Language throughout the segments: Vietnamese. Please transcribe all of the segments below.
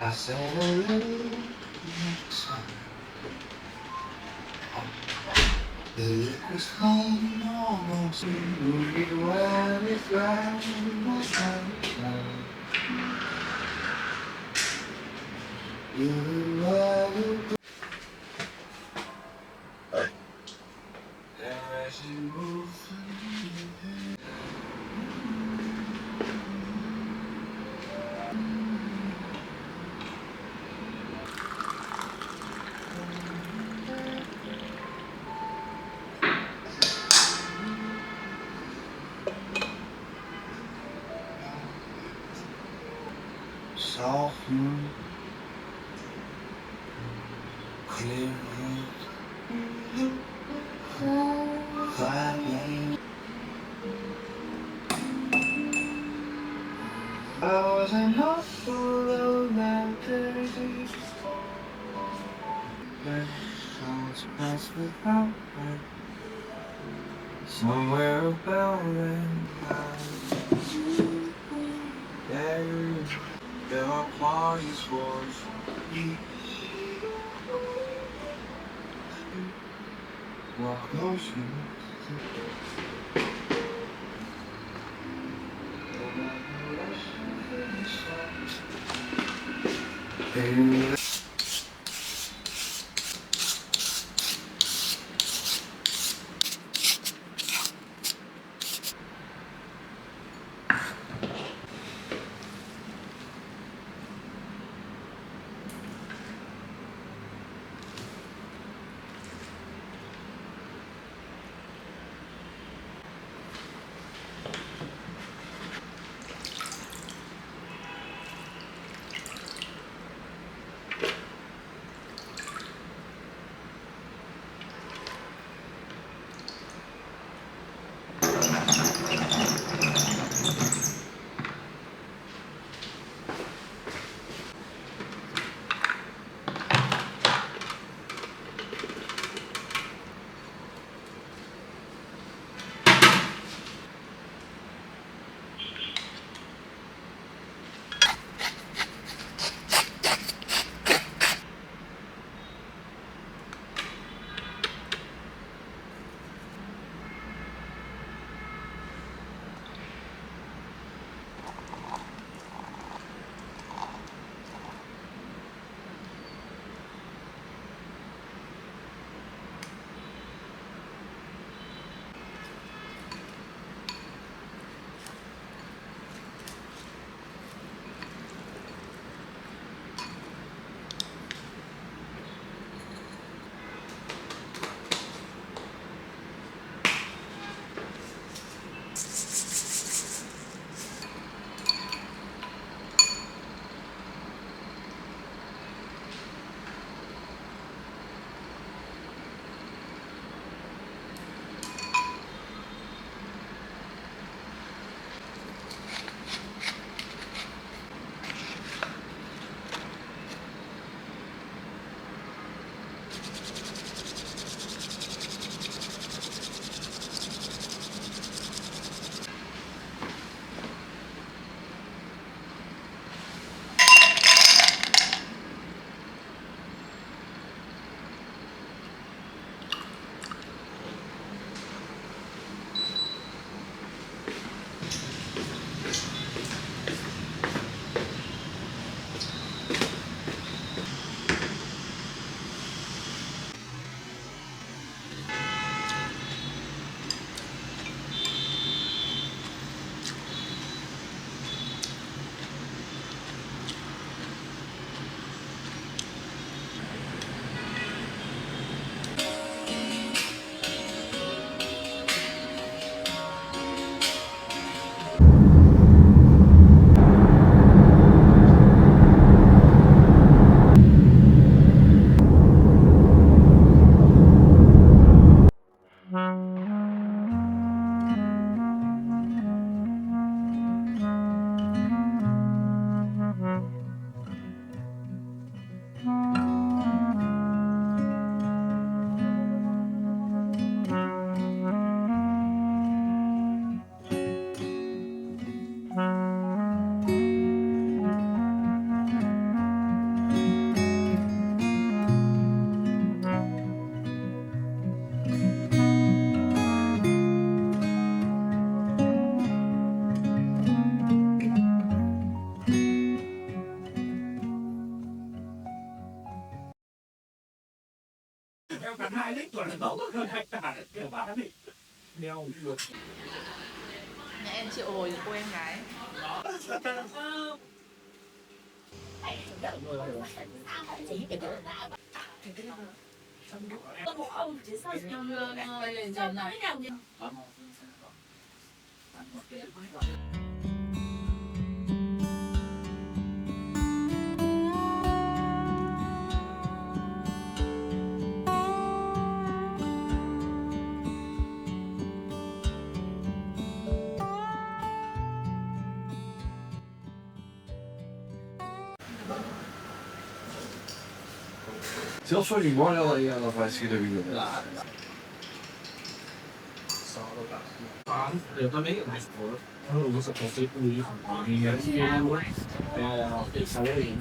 I said a little next time. The look was gone almost. Moving when it's right. My sunshine. You were there as you move through. Soft moon, clear wind, flying. I was an awful old man, dirty. Let songs pass without breath. Somewhere about and there are parties for you. Walk ocean. Baby, cả hai lít rồi là tốt hơn hai cả cái ba thì đeo được. Nhà em triệu hồi cô em gái. Zelfs voor die mooi al je al vijf keer weer. Được tôi biết là nó sẽ có cái quý thì cái luôn để sau đấy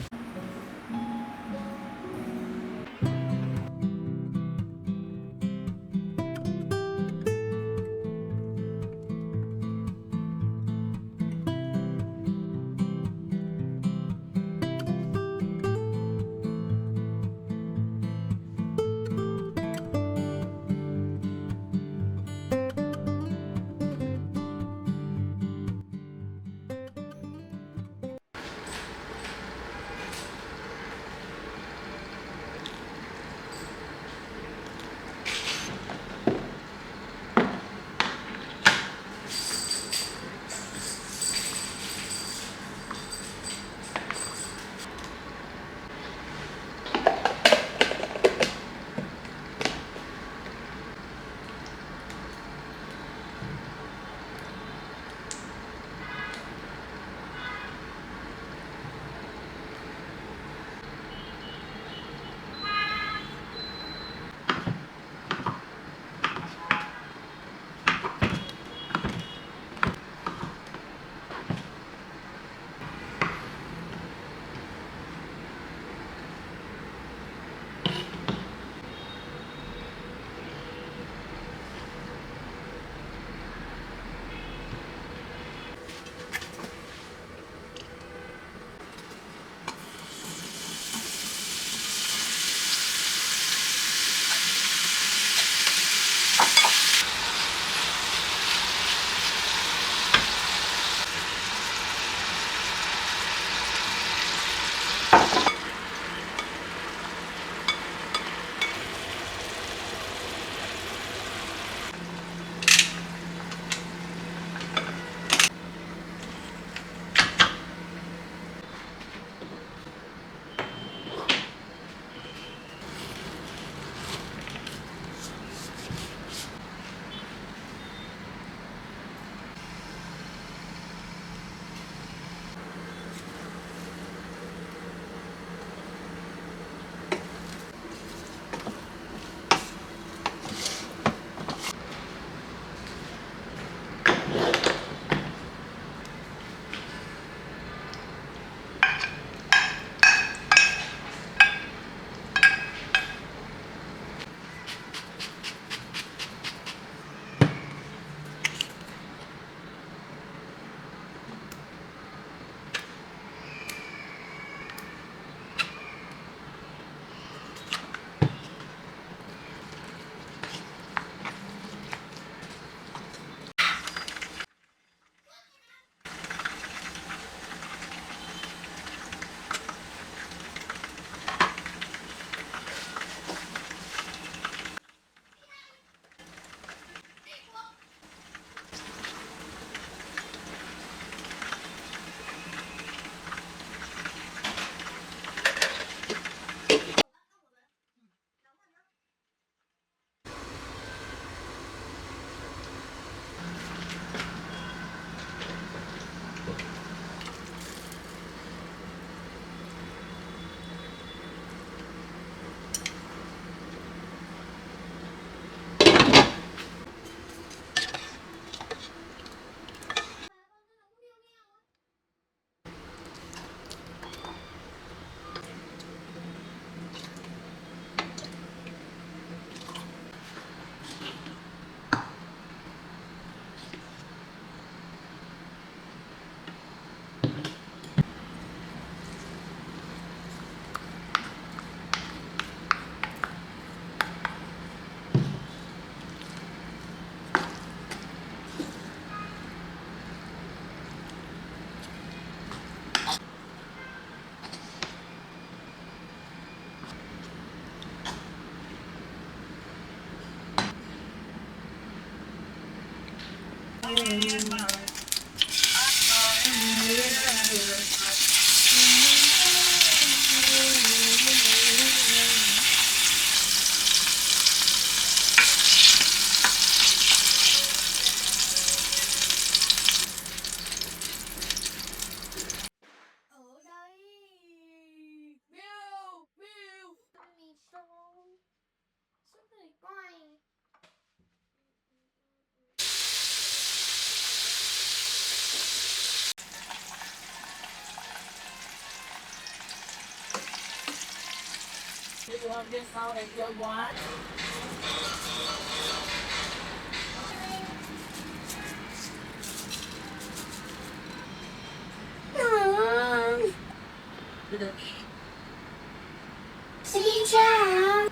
Xin chào.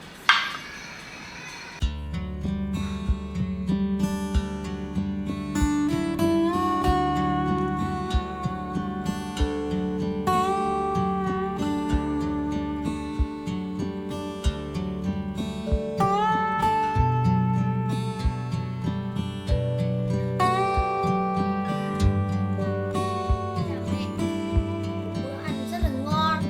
Bữa ăn rất là ngon.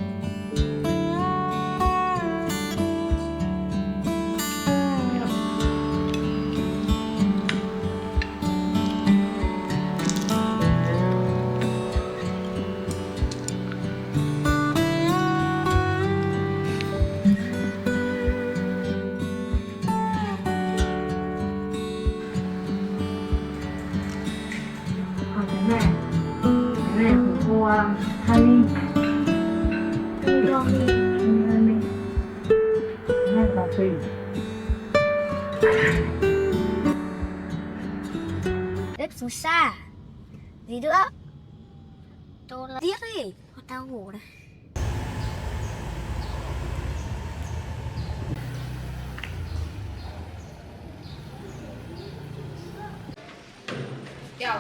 Còn cái này của cô Hani. Ngon đi. Hani. Cái này là Tình. Đất phù sa. Gì nữa? Tôi là tiếc đi. Tao ngủ này. Kẹo.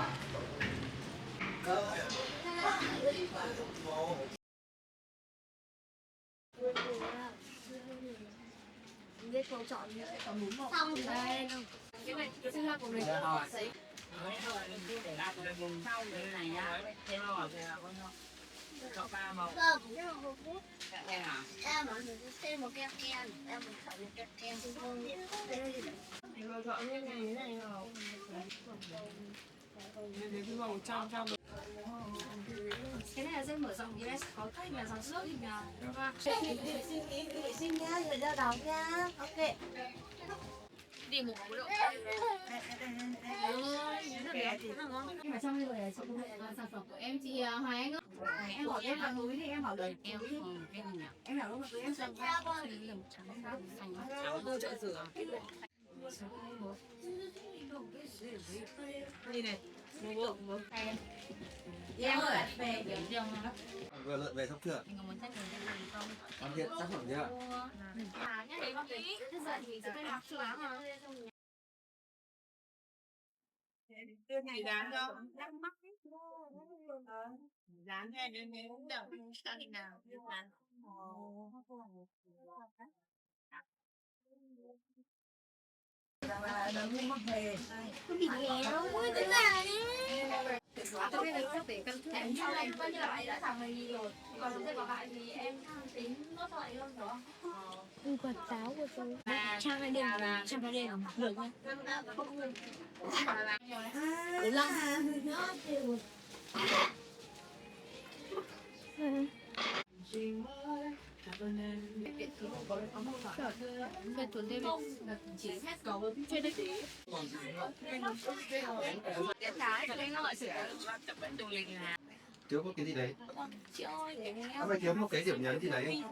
Biết câu chọn như vậy có muốn một xong đây đâu. Cái này cái là của mình. Sấy. Vâng, nhưng mà một phút. Em bảo thêm một kem kem. Em muốn chọn một kem kem xin thôi. Mình chọn như này nào. Cái màu trong. Cái này là dây mở rộng US có cách là dòng suốt thì nào. Xin nhá, người ra đóng nhá. Ok. Đi một cái độ. Nhưng mà trong người là chị sản phẩm của em chị Hoài Anh á. Em bảo em là núi thì em bảo đời em em bảo lúc mà em dần ra Cô chợ rửa. Đi này. Một. em ơi về kiểu trường Vừa lượn về xong chưa? mình có muốn chắc mình không Hoàn thiện tác phẩm chưa? nhá đấy con tí bây giờ thì sẽ học chưa lắm mà Cái này dán không? Dán cho đến đậm sao thì nào? Dán. Cái gì nó mới thế nào nhé. tôi biết là để cân em sau này coi như là bạn đã thẳng mình rồi còn số còn lại thì em tính nốt lại luôn được không? Quần táo của tôi. Trang cái đêm trang cái đêm được không? Đúng lắm. Về tuần đêm là chỉ hết cầu trên đấy tí. Cái trái cái nó lại sửa tập bệnh tùng lịch là Thiếu một cái gì đấy. chị ơi để Nó phải thiếu một cái điểm nhấn gì đấy.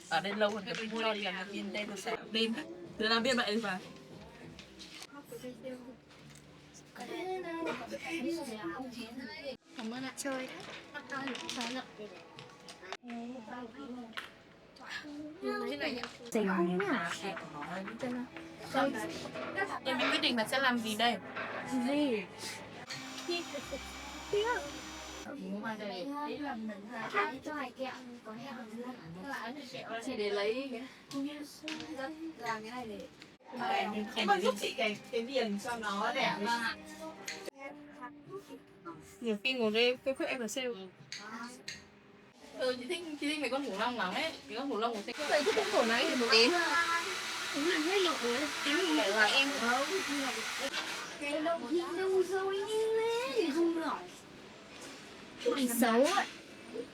Ở đây lâu hơn cái mua đi làm viên đây tôi sẽ đêm từ làm viên vậy mà. Cảm ơn ạ. Chơi đấy. Thế này nhá. Dày không nhá. Em mới quyết định là sẽ làm gì đây? Gì? Cho hai kẹo có heo Chỉ để lấy làm cái này để em giúp chị cái viền cho nó đẹp. Nhiều khi ngồi đây cái em là sale. Chị thích mấy con khủng long lắm ấy. Mấy con khủng long của chị. Vậy thích khổ này thì một đến. Đúng là hết lộn rồi. Tính mẹ là em không. Cái đâu rồi như thế không được. Bị xấu ấy.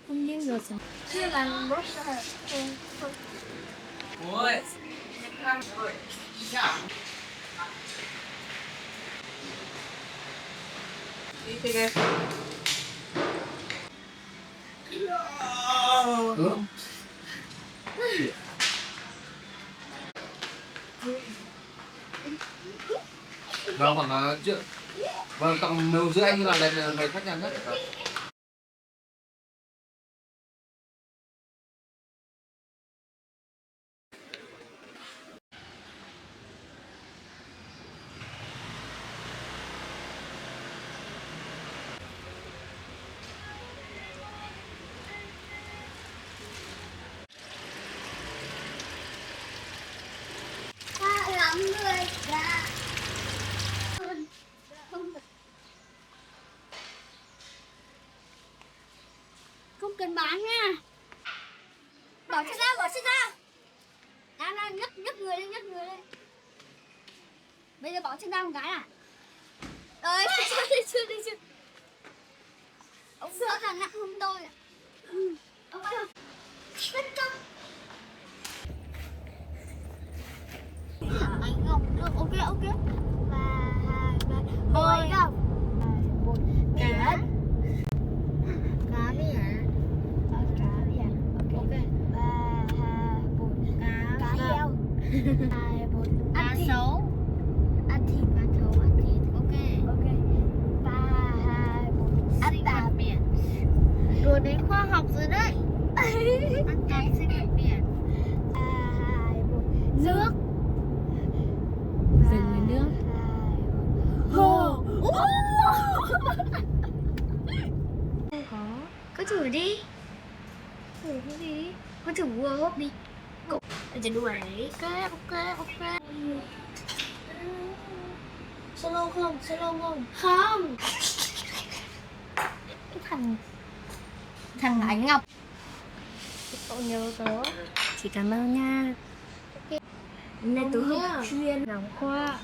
Không như người xấu. Chưa là brush. Ôi. Đi chơi game. Vâng, khoảng chuyện. Vâng, tầm 10 rưỡi anh là ngày khách nhà nhất. Lắm người ra. Không cần bán nha. Bỏ chân ra, bỏ chân ra. Nào, nhấc người lên, nhấc người lên. Bây giờ bỏ chân ra một cái à? Ơi, chưa. Ông sợ là nặng hơn tôi ạ. Ông ơi, rất căng. Anh Ngọc được, ok. 3, 2, 3. Hồi đâu? 1 cá. Cá biển. Cá biển. Ok. 3, 2, 1. Cá heo. 2, 1. Cá sấu. Ăn thịt. Cá sấu ăn thịt. Ok. 3, 2, 1. Ăn tạp biển. Đùa đến khoa học rồi đấy. Ăn tạp sinh vật biển. 3, 2, 1. Nước. Dừng với nước. Hồ. Có thử đi. Thử cái gì? Có thử vừa hốp đi. Cậu chỉ đùa đấy. Ok. Solo không? Không. Cái thằng Ánh Ngọc. Cậu nhớ tớ. Chị cảm ơn nha. Nên tớ học chuyên làm khoa.